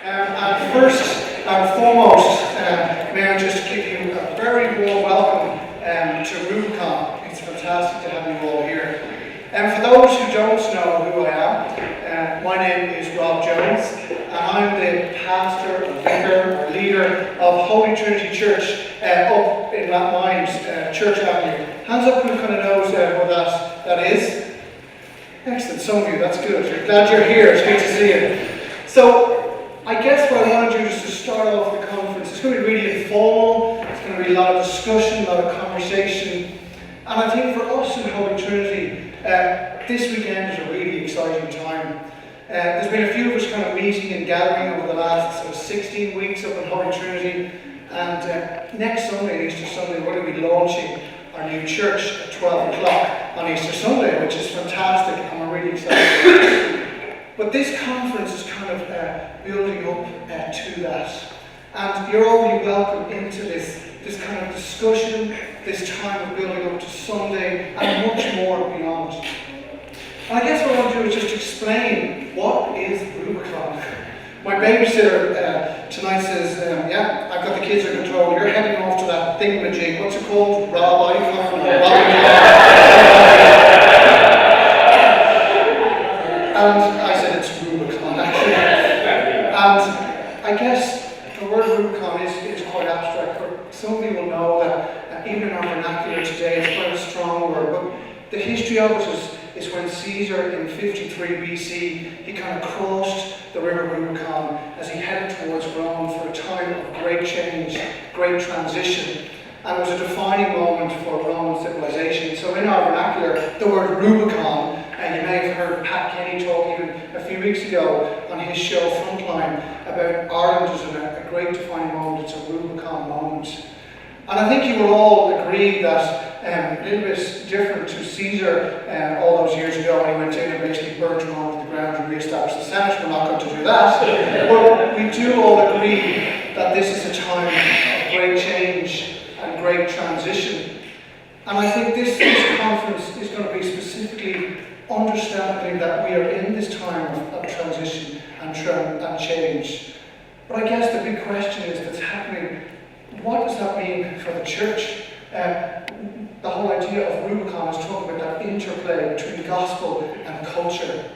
And first and foremost, may I just give you a very warm welcome to Rubicon. It's fantastic to have you all here. And for those who don't know who I am, my name is Rob Jones, and I'm the pastor, or vicar, or leader of Holy Trinity Church up in Rathmines, Church Avenue. Hands up who kind of knows what that is. Excellent, some of you, that's good. Glad you're here, it's good to see you. So, I guess what I want to do is to start off the conference. It's going to be really informal, it's going to be a lot of discussion, a lot of conversation. And I think for us in Holy Trinity, this weekend is a really exciting time. There's been a few of us kind of meeting and gathering over the last 16 weeks up in Holy Trinity. And next Sunday, Easter Sunday, we're going to be launching our new church at 12 o'clock on Easter Sunday, which is fantastic, and we're really excited. But this conference is kind of building up to that. And you're all really welcome into this kind of discussion, this time of building up to Sunday, and much more beyond. And I guess what I want to do is just explain what is Rubicon. My babysitter tonight says, yeah, I've got the kids under control. You're heading off to that thingamajig. What's it called? Rubicon? And I said it's Rubicon, actually. And I guess the word Rubicon is quite abstract. But some people know that even in our vernacular today, it's quite a strong word. But the history of it is when Caesar in 53 BC, he kind of crossed the river Rubicon as he headed towards Rome for a time of great change, great transition. And it was a defining moment for Roman civilization. So in our vernacular, the word Rubicon, and you may have heard Pat Kenny talk even a few weeks ago on his show Frontline about Ireland as a great defining moment. It's a Rubicon moment. And I think you will all agree that a little bit different to Caesar all those years ago when he went in and basically burnt Rome to the ground and re-established the Senate. We're not going to do that. But we do all agree that this is a time of great change and great transition. And I think this conference is going to be specifically understanding that we are in this time of transition and change. But I guess the big question is that's happening, what does that mean for the church? The whole idea of Rubicon is talking about that interplay between gospel and culture.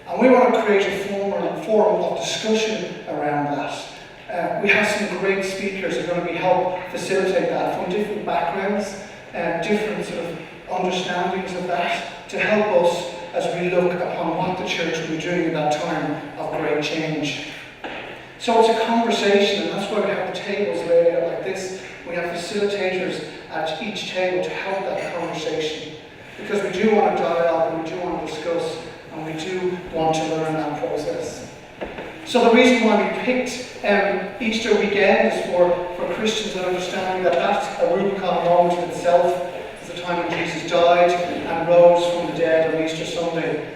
And we want to create a forum of discussion around that. We have some great speakers who are going to help facilitate that from different backgrounds, different sort of understandings of that, to help us as we look upon what the church will be doing in that time of great change. So it's a conversation, and that's why we have the tables laid out like this. We have facilitators at each table to help that conversation, because we do want to dialogue, and we do want to discuss, and we do want to learn that process. So the reason why we picked Easter weekend is for Christians and understanding that that's a Rubicon moment in itself. It's the time when Jesus died and rose from the dead on Easter Sunday.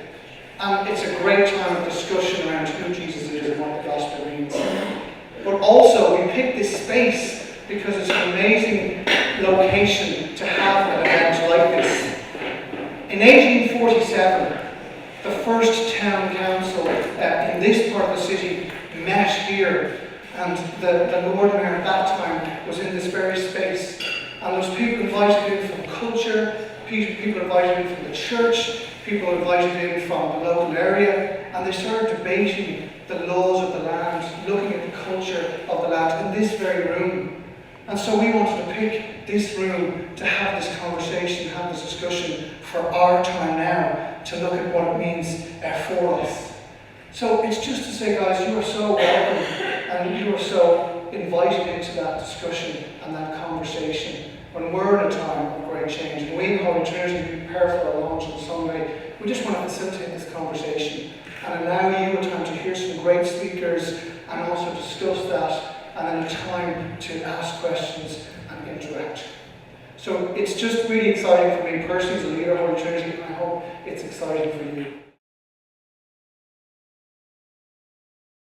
And it's a great time of discussion around who Jesus is and what the gospel means. But also, we picked this space because it's an amazing location to have an event like this. In 1847, the first town council in this part of the city met here, and the Lord Mayor at that time was in this very space. And there was people invited in from culture, people invited in from the church, people invited in from the local area, and they started debating the laws of the land, looking at the culture of the land in this very room. And so we wanted to pick this room to have this conversation, have this discussion for our time now, to look at what it means for us. So it's just to say, guys, you are so welcome, and you are so invited into that discussion and that conversation. When we're in a time of great change, and we in Holy Trinity prepare for our launch on Sunday, we just want to facilitate this conversation and allow you a time to hear some great speakers and also discuss that, and then a time to ask questions and interact. So it's just really exciting for me personally as a leader of Holy Trinity, and I hope it's exciting for you.